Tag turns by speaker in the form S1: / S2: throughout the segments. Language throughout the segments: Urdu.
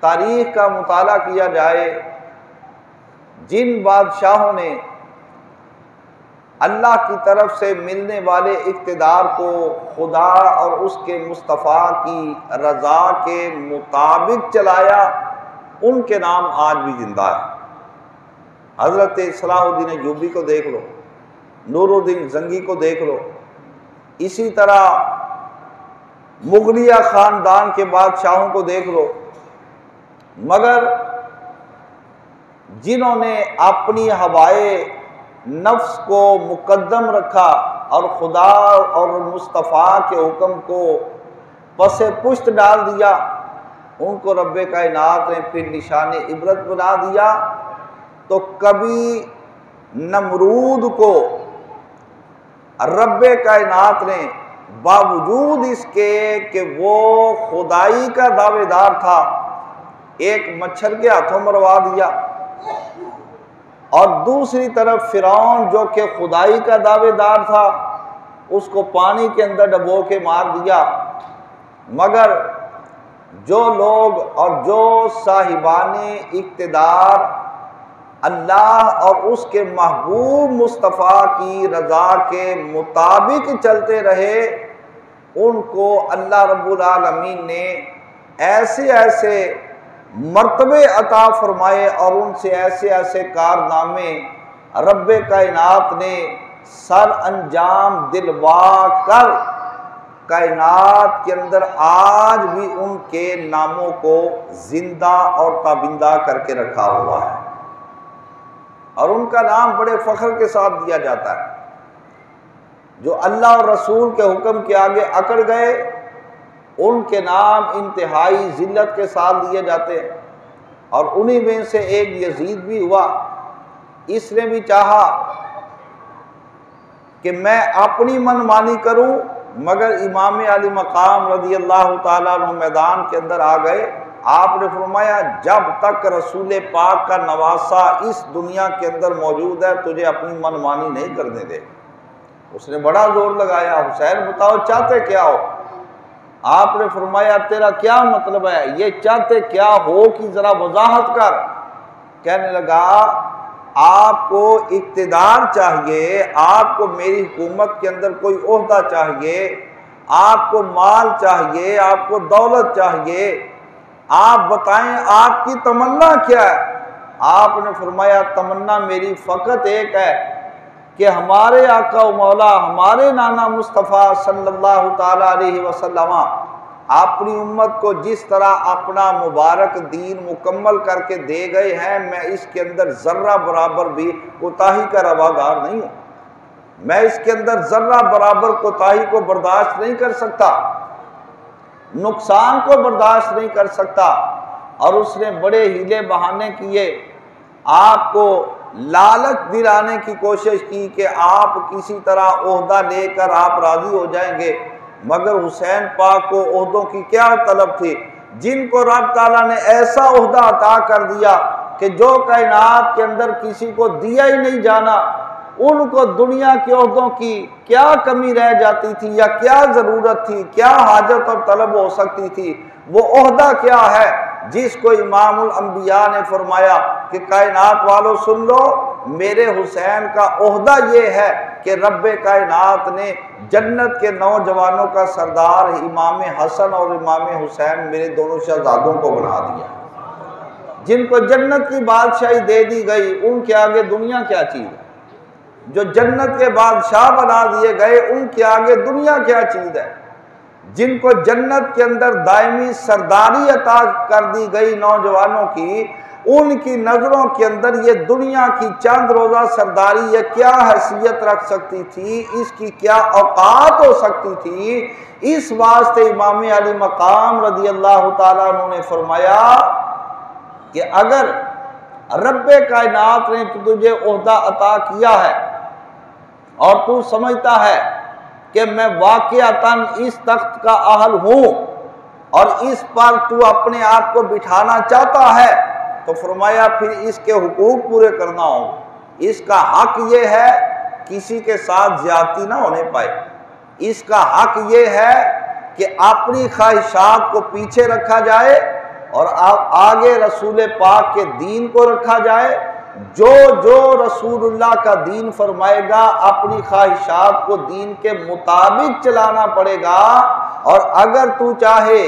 S1: تاریخ کا مطالعہ کیا جائے، جن بادشاہوں نے اللہ کی طرف سے ملنے والے اقتدار کو خدا اور اس کے مصطفیٰ کی رضا کے مطابق چلایا، ان کے نام آج بھی زندہ ہے۔ حضرت صلاح الدین ایوبی کو دیکھ لو، نور الدین زنگی کو دیکھ لو، اسی طرح مغلیہ خاندان کے بادشاہوں کو دیکھ لو، مگر جنہوں نے اپنی ہوائے نفس کو مقدم رکھا اور خدا اور مصطفیٰ کے حکم کو پس پشت ڈال دیا، ان کو رب کائنات نے پھر نشان عبرت بنا دیا۔ تو کبھی نمرود کو رب کائنات نے باوجود اس کے کہ وہ خدائی کا دعوے دار تھا، ایک مچھر کے ہاتھوں مروا دیا، اور دوسری طرف فرعون جو کہ خدائی کا دعوے دار تھا، اس کو پانی کے اندر ڈبو کے مار دیا۔ مگر جو لوگ اور جو صاحبان اقتدار اللہ اور اس کے محبوب مصطفیٰ کی رضا کے مطابق چلتے رہے، ان کو اللہ رب العالمین نے ایسے ایسے مرتبے عطا فرمائے اور ان سے ایسے ایسے کارنامے رب کائنات نے سر انجام دلوا کر کائنات کے اندر آج بھی ان کے ناموں کو زندہ اور تابندہ کر کے رکھا ہوا ہے، اور ان کا نام بڑے فخر کے ساتھ دیا جاتا ہے۔ جو اللہ اور رسول کے حکم کے آگے اکڑ گئے، ان کے نام انتہائی ذلت کے ساتھ دیے جاتے ہیں، اور انہی میں سے ایک یزید بھی ہوا۔ اس نے بھی چاہا کہ میں اپنی منمانی کروں، مگر امام علی مقام رضی اللہ تعالیٰ عنہ میدان کے اندر آ گئے۔ آپ نے فرمایا جب تک رسول پاک کا نواسہ اس دنیا کے اندر موجود ہے تجھے اپنی منمانی نہیں کرنے دے۔ اس نے بڑا زور لگایا، حسین بتاؤ چاہتے کیا ہو؟ آپ نے فرمایا تیرا کیا مطلب ہے، یہ چاہتے کیا ہو کہ ذرا وضاحت کر۔ کہنے لگا آپ کو اقتدار چاہیے، آپ کو میری حکومت کے اندر کوئی عہدہ چاہیے، آپ کو مال چاہیے، آپ کو دولت چاہیے، آپ بتائیں آپ کی تمنا کیا ہے؟ آپ نے فرمایا تمنا میری فقط ایک ہے کہ ہمارے آقا و مولا ہمارے نانا مصطفیٰ صلی اللہ تعالیٰ علیہ وسلم اپنی امت کو جس طرح اپنا مبارک دین مکمل کر کے دے گئے ہیں، میں اس کے اندر ذرہ برابر بھی کوتاہی کا رواگار نہیں ہوں، میں اس کے اندر ذرہ برابر کوتاہی کو برداشت نہیں کر سکتا، نقصان کو برداشت نہیں کر سکتا۔ اور اس نے بڑے ہیلے بہانے کیے، آپ کو لالچ دلانے کی کوشش کی کہ آپ کسی طرح عہدہ لے کر آپ راضی ہو جائیں گے، مگر حسین پاک کو عہدوں کی کیا طلب تھی؟ جن کو رب تعالیٰ نے ایسا عہدہ عطا کر دیا کہ جو کائنات کے اندر کسی کو دیا ہی نہیں جانا، ان کو دنیا کے عہدوں کی کیا کمی رہ جاتی تھی یا کیا ضرورت تھی، کیا حاجت اور طلب ہو سکتی تھی؟ وہ عہدہ کیا ہے جس کو امام الانبیاء نے فرمایا کہ کائنات والوں سن لو، میرے حسین کا عہدہ یہ ہے کہ رب کائنات نے جنت کے نوجوانوں کا سردار امام حسن اور امام حسین میرے دونوں شہزادوں کو بنا دیا۔ جن کو جنت کی بادشاہی دے دی گئی ان کے آگے دنیا کیا چیز ہے؟ جو جنت کے بادشاہ بنا دیے گئے ان کے آگے دنیا کیا چیز ہے؟ جن کو جنت کے اندر دائمی سرداری عطا کر دی گئی نوجوانوں کی، ان کی نظروں کے اندر یہ دنیا کی چند روزہ سرداری یہ کیا حیثیت رکھ سکتی تھی، اس کی کیا اوقات ہو سکتی تھی؟ اس واسطے امام علی مقام رضی اللہ تعالیٰ عنہ نے فرمایا کہ اگر رب کائنات نے تجھے عہدہ عطا کیا ہے اور تو سمجھتا ہے کہ میں واقعتاً اس تخت کا اہل ہوں اور اس پر تو اپنے آپ کو بٹھانا چاہتا ہے، تو فرمایا پھر اس کے حقوق پورے کرنا ہو۔ اس کا حق یہ ہے کسی کے ساتھ زیادتی نہ ہونے پائے، اس کا حق یہ ہے کہ اپنی خواہشات کو پیچھے رکھا جائے اور آگے رسول پاک کے دین کو رکھا جائے، جو رسول اللہ کا دین فرمائے گا اپنی خواہشات کو دین کے مطابق چلانا پڑے گا۔ اور اگر تو چاہے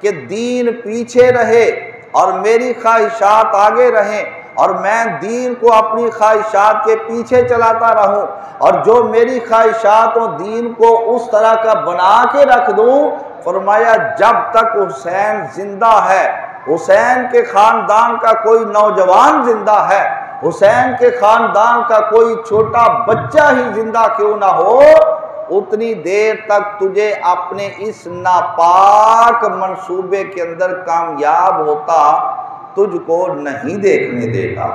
S1: کہ دین پیچھے رہے اور میری خواہشات آگے رہیں اور میں دین کو اپنی خواہشات کے پیچھے چلاتا رہوں اور جو میری خواہشات و دین کو اس طرح کا بنا کے رکھ دوں، فرمایا جب تک حسین زندہ ہے، حسین کے خاندان کا کوئی نوجوان زندہ ہے، حسین کے خاندان کا کوئی چھوٹا بچہ ہی زندہ کیوں نہ ہو، اتنی دیر تک تجھے اپنے اس ناپاک منصوبے کے اندر کامیاب ہوتا تجھ کو نہیں دیکھنے دے گا۔